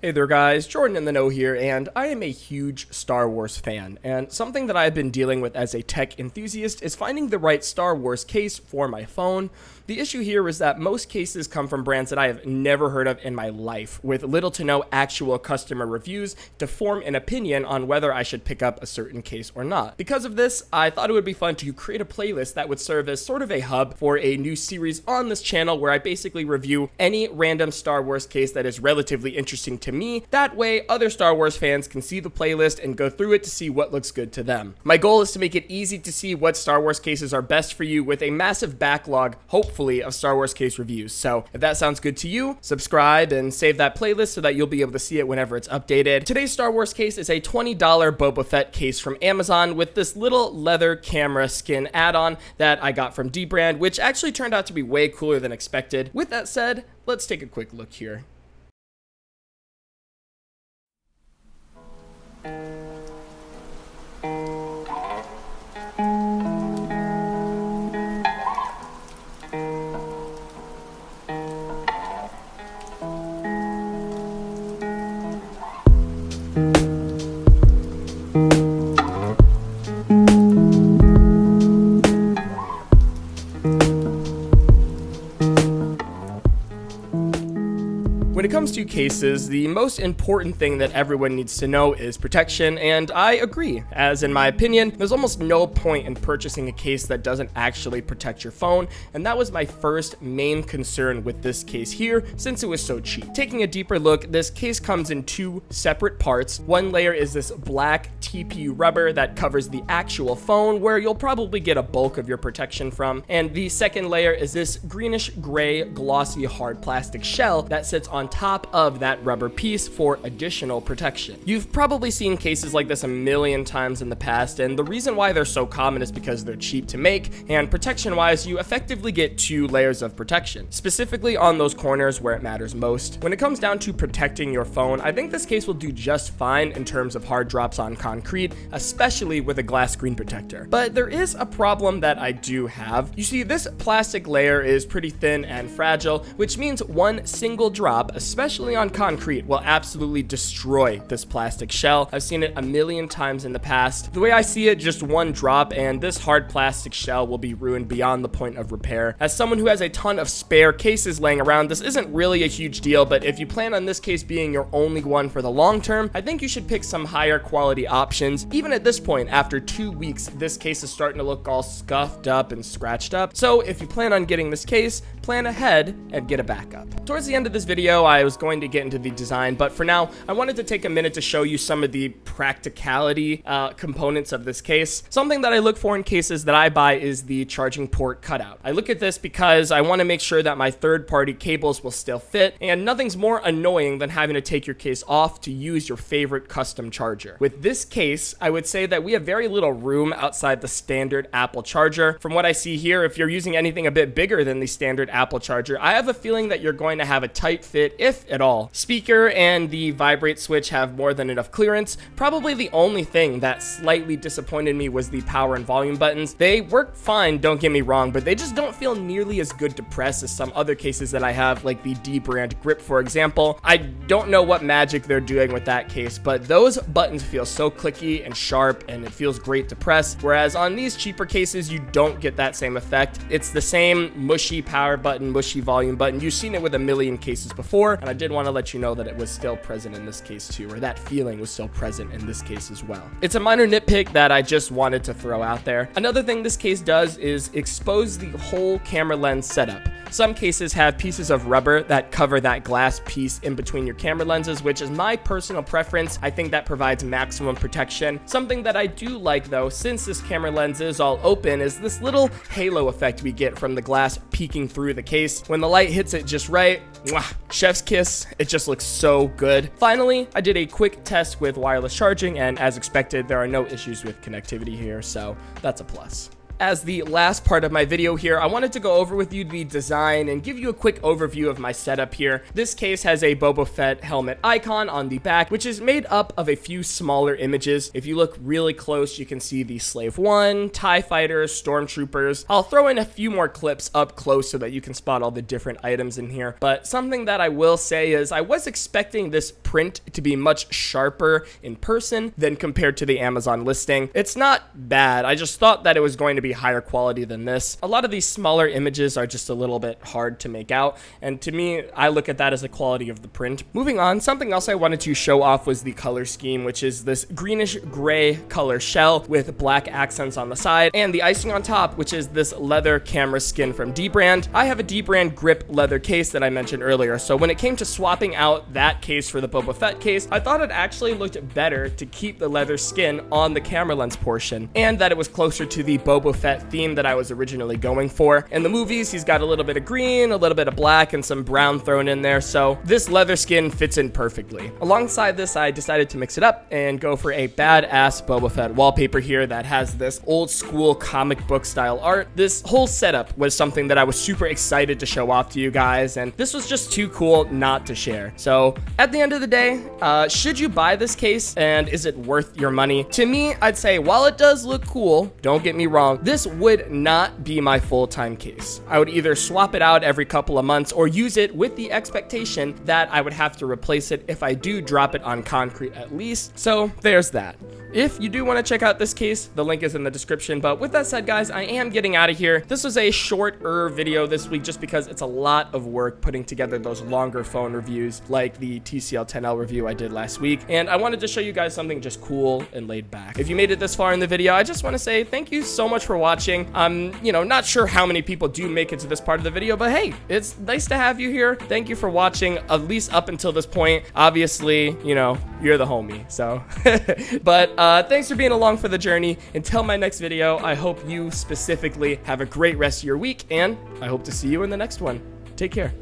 Hey there guys, Jordan in the know here, and I am a huge Star Wars fan, and something that I've been dealing with as a tech enthusiast is finding the right Star Wars case for my phone. The issue here is that most cases come from brands that I have never heard of in my life, with little to no actual customer reviews to form an opinion on whether I should pick up a certain case or not. Because of this, I thought it would be fun to create a playlist that would serve as sort of a hub for a new series on this channel where I basically review any random Star Wars case that is relatively interesting to me. That way, other Star Wars fans can see the playlist and go through it to see what looks good to them. My goal is to make it easy to see what Star Wars cases are best for you with a massive backlog, hopefully, of Star Wars case reviews. So if that sounds good to you, subscribe and save that playlist so that you'll be able to see it whenever it's updated. Today's Star Wars case is a $20 Boba Fett case from Amazon with this little leather camera skin add-on that I got from D-Brand, which actually turned out to be way cooler than expected. With that said, let's take a quick look here. When it comes to cases, the most important thing that everyone needs to know is protection, and I agree, as in my opinion, there's almost no point in purchasing a case that doesn't actually protect your phone, and that was my first main concern with this case here, since it was so cheap. Taking a deeper look, this case comes in two separate parts. One layer is this black TPU rubber that covers the actual phone, where you'll probably get a bulk of your protection from, and the second layer is this greenish gray glossy hard plastic shell that sits on top of that rubber piece for additional protection. You've probably seen cases like this a million times in the past, and the reason why they're so common is because they're cheap to make, and protection-wise, you effectively get two layers of protection, specifically on those corners where it matters most. When it comes down to protecting your phone, I think this case will do just fine in terms of hard drops on concrete, especially with a glass screen protector. But there is a problem that I do have. You see, this plastic layer is pretty thin and fragile, which means one single drop, especially on concrete, will absolutely destroy this plastic shell. I've seen it a million times in the past. The way I see it, just one drop and this hard plastic shell will be ruined beyond the point of repair. As someone who has a ton of spare cases laying around, this isn't really a huge deal, but if you plan on this case being your only one for the long term, I think you should pick some higher quality options. Even at this point, after 2 weeks, this case is starting to look all scuffed up and scratched up. So if you plan on getting this case, plan ahead and get a backup. Towards the end of this video, I was going to get into the design, but for now, I wanted to take a minute to show you some of the practicality components of this case. Something that I look for in cases that I buy is the charging port cutout. I look at this because I want to make sure that my third-party cables will still fit, and nothing's more annoying than having to take your case off to use your favorite custom charger. With this case, I would say that we have very little room outside the standard Apple charger. From what I see here, if you're using anything a bit bigger than the standard Apple charger, I have a feeling that you're going to have a tight fit, if at all. Speaker and the vibrate switch have more than enough clearance. Probably the only thing that slightly disappointed me was the power and volume buttons. They work fine, don't get me wrong, but they just don't feel nearly as good to press as some other cases that I have, like the D-Brand grip, for example. I don't know what magic they're doing with that case, but those buttons feel so clicky and sharp, and it feels great to press, whereas on these cheaper cases, you don't get that same effect. It's the same mushy power button, mushy volume button. You've seen it with a million cases before, and I did want to let you know that it was still present in this case too, or that feeling was still present in this case as well. It's a minor nitpick that I just wanted to throw out there. Another thing this case does is expose the whole camera lens setup. Some cases have pieces of rubber that cover that glass piece in between your camera lenses, which is my personal preference. I think that provides maximum protection. Something that I do like though, since this camera lens is all open, is this little halo effect we get from the glass peeking through the case. When the light hits it just right, mwah, chef's kiss, it just looks so good. Finally, I did a quick test with wireless charging, and as expected, there are no issues with connectivity here, so that's a plus. as the last part of my video here, I wanted to go over with you the design and give you a quick overview of my setup here. This case has a Boba Fett helmet icon on the back, which is made up of a few smaller images. If you look really close, you can see the Slave 1, TIE Fighters, Stormtroopers. I'll throw in a few more clips up close so that you can spot all the different items in here. But something that I will say is I was expecting this print to be much sharper in person than compared to the Amazon listing. It's not bad. I just thought that it was going to be higher quality than this. A lot of these smaller images are just a little bit hard to make out, and to me, I look at that as the quality of the print. Moving on, something else I wanted to show off was the color scheme, which is this greenish gray color shell with black accents on the side, and the icing on top, which is this leather camera skin from D-Brand. I have a D-Brand grip leather case that I mentioned earlier, so when it came to swapping out that case for the Boba Fett case, I thought it actually looked better to keep the leather skin on the camera lens portion, and that it was closer to the Boba Fett theme that I was originally going for. In the movies, he's got a little bit of green, a little bit of black, and some brown thrown in there, so this leather skin fits in perfectly. Alongside this, I decided to mix it up and go for a badass Boba Fett wallpaper here that has this old school comic book style art. This whole setup was something that I was super excited to show off to you guys, and this was just too cool not to share. So at the end of the day, should you buy this case, and is it worth your money? To me, I'd say while it does look cool, don't get me wrong, this would not be my full-time case. I would either swap it out every couple of months or use it with the expectation that I would have to replace it if I do drop it on concrete at least. So there's that. If you do want to check out this case, the link is in the description. But with that said, guys, I am getting out of here. This was a shorter video this week just because it's a lot of work putting together those longer phone reviews like the TCL 10L review I did last week. And I wanted to show you guys something just cool and laid back. If you made it this far in the video, I just want to say thank you so much for watching. I'm, not sure how many people do make it to this part of the video, but hey, it's nice to have you here. Thank you for watching, at least up until this point. Obviously, you're the homie, so. But thanks for being along for the journey. Until my next video, I hope you specifically have a great rest of your week, and I hope to see you in the next one. Take care.